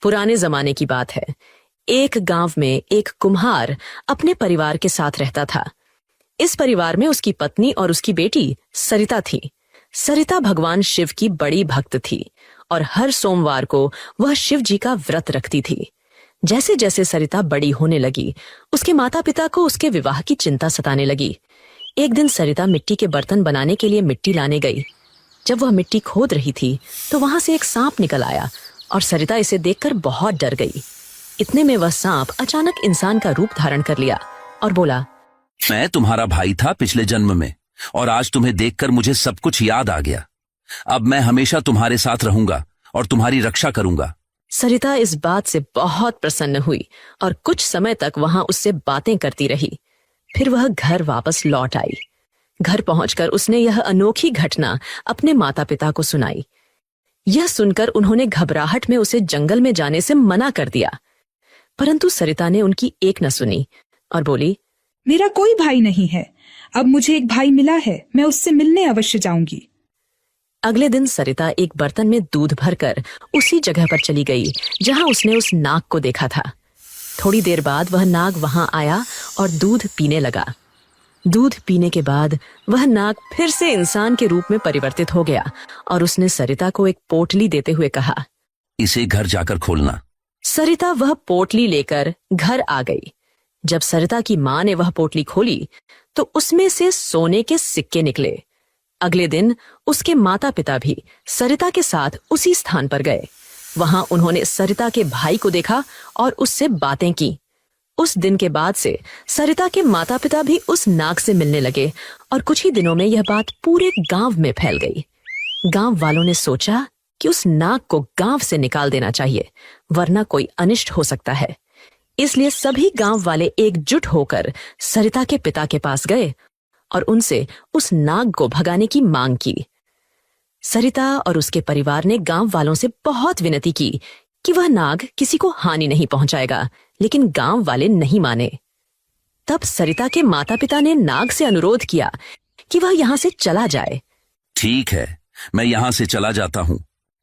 पुराने जमाने की बात है। एक गांव में एक कुम्हार अपने परिवार के साथ रहता था। इस परिवार में उसकी पत्नी और उसकी बेटी सरिता थी। सरिता भगवान शिव की बड़ी भक्त थी और हर सोमवार को वह शिव जी का व्रत रखती थी। जैसे जैसे सरिता बड़ी होने लगी, उसके माता पिता को उसके विवाह की चिंता सताने लगी। एक दिन सरिता मिट्टी के बर्तन बनाने के लिए मिट्टी लाने गई। जब वह मिट्टी खोद रही थी तो वहां से एक सांप निकल आया और सरिता इसे देखकर बहुत डर गई। इतने में वह सांप अचानक इंसान का रूप धारण कर लिया और बोला, मैं तुम्हारा भाई था पिछले जन्म में और आज तुम्हें देखकर मुझे सब कुछ याद आ गया। अब मैं हमेशा तुम्हारे साथ रहूंगा और तुम्हारी रक्षा करूंगा। सरिता इस बात से बहुत प्रसन्न हुई और कुछ समय तक वहां उससे बातें करती रही। फिर वह घर वापस लौट आई। घर पहुंचकर उसने यह अनोखी घटना अपने माता पिता को सुनाई। यह सुनकर उन्होंने घबराहट में उसे जंगल में जाने से मना कर दिया, परंतु सरिता ने उनकी एक न सुनी और बोली, मेरा कोई भाई नहीं है। अब मुझे एक भाई मिला है, मैं उससे मिलने अवश्य जाऊंगी। अगले दिन सरिता एक बर्तन में दूध भरकर उसी जगह पर चली गई जहां उसने उस नाग को देखा था। थोड़ी देर बाद वह नाग वहां आया और दूध पीने लगा। दूध पीने के बाद वह नाग फिर से इंसान के रूप में परिवर्तित हो गया और उसने सरिता को एक पोटली देते हुए कहा, इसे घर जाकर खोलना। सरिता वह पोटली लेकर घर आ गई। जब सरिता की मां ने वह पोटली खोली तो उसमें से सोने के सिक्के निकले। अगले दिन उसके माता पिता भी सरिता के साथ उसी स्थान पर गए। वहां उन्होंने सरिता के भाई को देखा और उससे बातें की। उस दिन के बाद से सरिता के माता पिता भी उस नाग से मिलने लगे और कुछ ही दिनों में यह बात पूरे गांव में फैल गई। गांव वालों ने सोचा कि उस नाग को गांव से निकाल देना चाहिए, वरना कोई अनिष्ट हो सकता है। इसलिए सभी गांव वाले एकजुट होकर सरिता के पिता के पास गए और उनसे उस नाग को भगाने की मांग की। सरिता और उसके परिवार ने गांव वालों से बहुत विनती की कि वह नाग किसी को हानि नहीं पहुंचाएगा, लेकिन गांव वाले नहीं माने। तब सरिता के माता पिता ने नाग से अनुरोध किया कि वह यहां से चला जाए। ठीक है, मैं यहां से चला जाता हूं।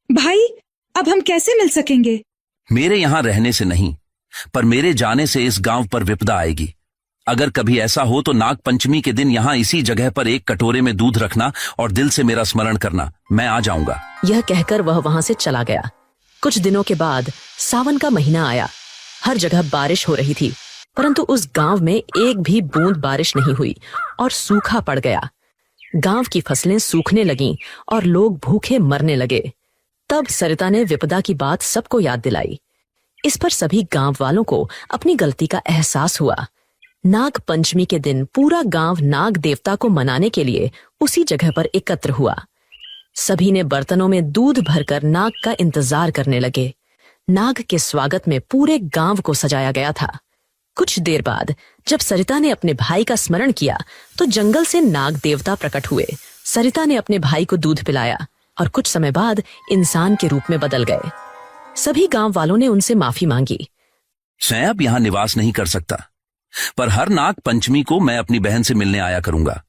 भाई, अब हम कैसे मिल सकेंगे? मेरे यहां रहने से नहीं, पर मेरे जाने से इस गांव पर विपदा आएगी। अगर कभी ऐसा हो तो नाग पंचमी के दिन यहाँ इसी जगह पर एक कटोरे में दूध रखना और दिल से मेरा स्मरण करना, मैं आ जाऊंगा। यह कहकर वह वहां से चला गया। कुछ दिनों के बाद सावन का महीना आया। हर जगह बारिश हो रही थी, परंतु उस गांव में एक भी बूंद बारिश नहीं हुई और सूखा पड़ गया। गांव की फसलें सूखने लगीं और लोग भूखे मरने लगे। तब सरिता ने विपदा की बात सबको याद दिलाई। इस पर सभी गांव वालों को अपनी गलती का एहसास हुआ। नाग पंचमी के दिन पूरा गांव नाग देवता को मनाने के लिए उसी जगह पर एकत्र हुआ। सभी ने बर्तनों में दूध भरकर नाग का इंतजार करने लगे। नाग के स्वागत में पूरे गांव को सजाया गया था। कुछ देर बाद जब सरिता ने अपने भाई का स्मरण किया तो जंगल से नाग देवता प्रकट हुए। सरिता ने अपने भाई को दूध पिलाया और कुछ समय बाद इंसान के रूप में बदल गए। सभी गांव वालों ने उनसे माफी मांगी। मैं अब यहाँ निवास नहीं कर सकता, पर हर नाग पंचमी को मैं अपनी बहन से मिलने आया करूंगा।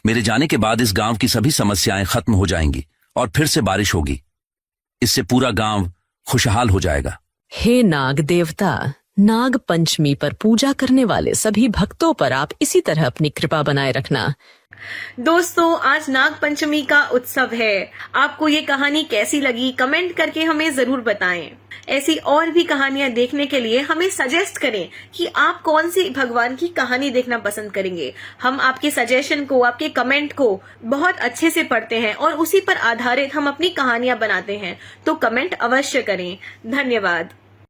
मेरे जाने के बाद इस गांव की सभी समस्याएं खत्म हो जाएंगी और फिर से बारिश होगी। इससे पूरा गांव खुशहाल हो जाएगा। हे नाग देवता, नाग पंचमी पर पूजा करने वाले सभी भक्तों पर आप इसी तरह अपनी कृपा बनाए रखना। दोस्तों, आज नाग पंचमी का उत्सव है। आपको ये कहानी कैसी लगी कमेंट करके हमें जरूर बताएं। ऐसी और भी कहानियां देखने के लिए हमें सजेस्ट करें कि आप कौन सी भगवान की कहानी देखना पसंद करेंगे। हम आपके सजेशन को, आपके कमेंट को बहुत अच्छे से पढ़ते हैं और उसी पर आधारित हम अपनी कहानियां बनाते हैं। तो कमेंट अवश्य करें। धन्यवाद।